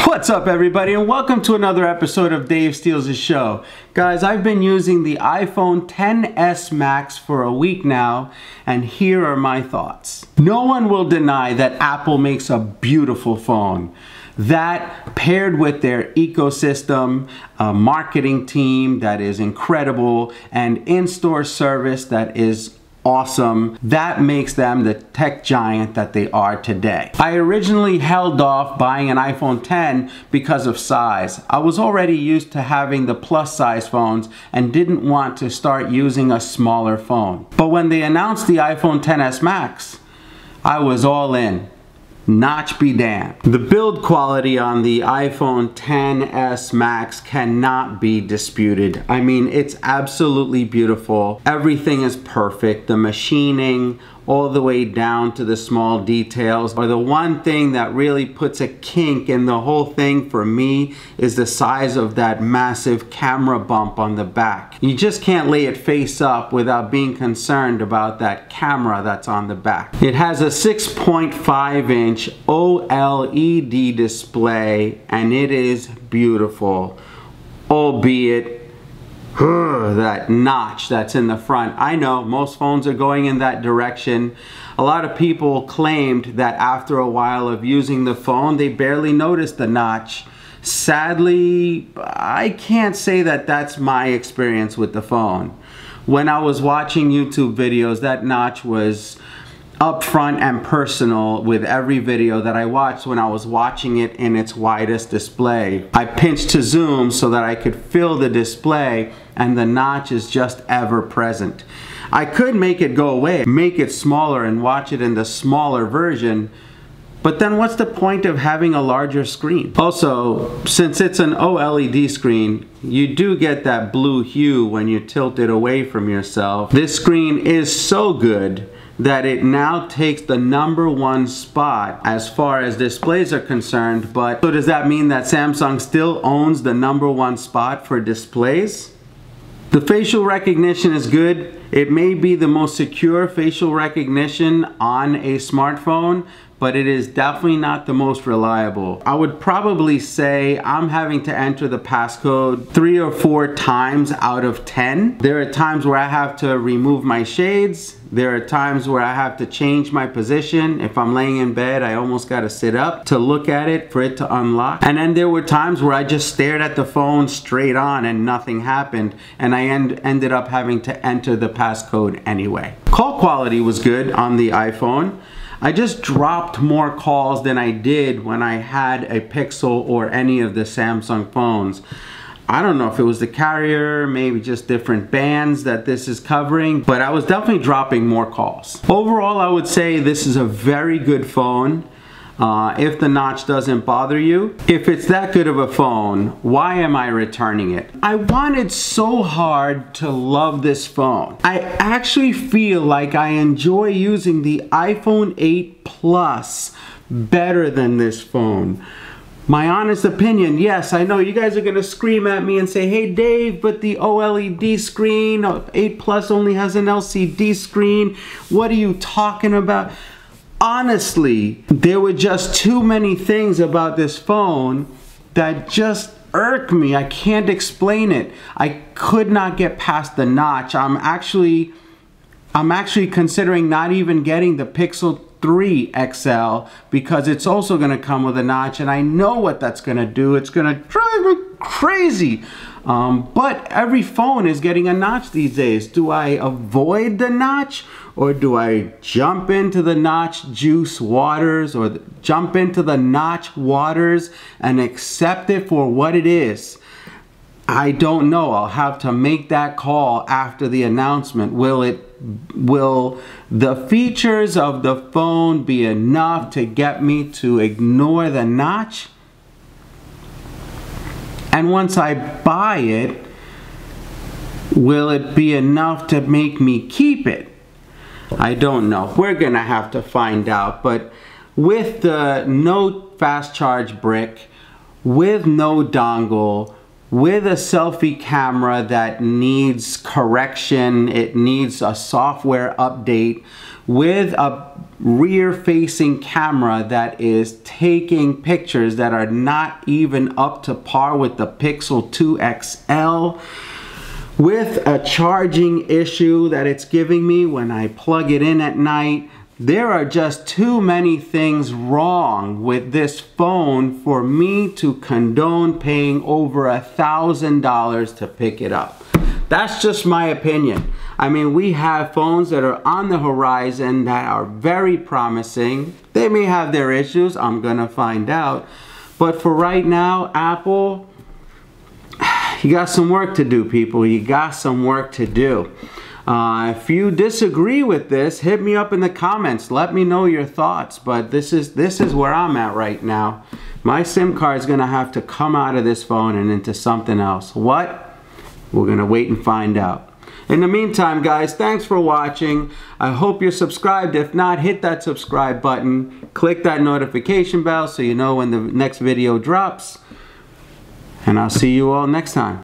What's up everybody, and welcome to another episode of Dave Steals the Show. Guys, I've been using the iPhone XS Max for a week now, and here are my thoughts. No one will deny that Apple makes a beautiful phone. That, paired with their ecosystem, a marketing team that is incredible, and in-store service that is awesome, that makes them the tech giant that they are today. I originally held off buying an iPhone X because of size. I was already used to having the plus size phones and didn't want to start using a smaller phone. But when they announced the iPhone XS Max, I was all in. Notch be damned. The build quality on the iPhone XS Max cannot be disputed. I mean, it's absolutely beautiful. Everything is perfect. The machining, all the way down to the small details, are the one thing that really puts a kink in the whole thing for me is the size of that massive camera bump on the back. You just can't lay it face up without being concerned about that camera that's on the back. It has a 6.5-inch OLED display and it is beautiful, albeit that notch that's in the front. I know most phones are going in that direction. A lot of people claimed that after a while of using the phone, they barely noticed the notch. Sadly, I can't say that that's my experience with the phone. When I was watching YouTube videos, that notch was upfront and personal with every video that I watched when I was watching it in its widest display. I pinched to zoom so that I could fill the display, and the notch is just ever present. I could make it go away, make it smaller and watch it in the smaller version, but then what's the point of having a larger screen? Also, since it's an OLED screen, you do get that blue hue when you tilt it away from yourself. This screen is so good that it now takes the #1 spot as far as displays are concerned. But so does that mean that Samsung still owns the #1 spot for displays? The facial recognition is good. It may be the most secure facial recognition on a smartphone, but it is definitely not the most reliable. I would probably say I'm having to enter the passcode 3 or 4 times out of 10. There are times where I have to remove my shades. There are times where I have to change my position. If I'm laying in bed, I almost got to sit up to look at it for it to unlock. And then there were times where I just stared at the phone straight on and nothing happened, and I ended up having to enter the passcode anyway. Call quality was good on the iPhone. I just dropped more calls than I did when I had a Pixel or any of the Samsung phones. I don't know if it was the carrier, maybe just different bands that this is covering, but I was definitely dropping more calls. Overall, I would say this is a very good phone. If the notch doesn't bother you. If it's that good of a phone, why am I returning it? I wanted so hard to love this phone. I actually feel like I enjoy using the iPhone 8 Plus better than this phone. My honest opinion, yes, I know you guys are gonna scream at me and say, hey Dave, but the OLED screen, 8 Plus only has an LCD screen. What are you talking about? Honestly, there were just too many things about this phone that just irk me. I can't explain it. I could not get past the notch. I'm actually considering not even getting the Pixel 3 XL because it's also going to come with a notch, and I know what that's going to do. It's going to drive me crazy. But every phone is getting a notch these days. Do I avoid the notch, or do I jump into the notch juice waters, or jump into the notch waters and accept it for what it is? I don't know. I'll have to make that call after the announcement. Will the features of the phone be enough to get me to ignore the notch? And once I buy it, will it be enough to make me keep it? I don't know. We're gonna have to find out. But with the no fast charge brick, with no dongle, with a selfie camera that needs correction, it needs a software update, with a rear-facing camera that is taking pictures that are not even up to par with the Pixel 2 XL, with a charging issue that it's giving me when I plug it in at night. There are just too many things wrong with this phone for me to condone paying over $1,000 to pick it up. That's just my opinion. I mean, we have phones that are on the horizon that are very promising. They may have their issues, I'm gonna find out. But for right now, Apple, you got some work to do, people. You got some work to do. If you disagree with this, hit me up in the comments. Let me know your thoughts. But this is where I'm at right now. My SIM card is gonna have to come out of this phone and into something else. What? We're gonna wait and find out. In the meantime, guys, thanks for watching. I hope you're subscribed. If not, hit that subscribe button. Click that notification bell so you know when the next video drops. And I'll see you all next time.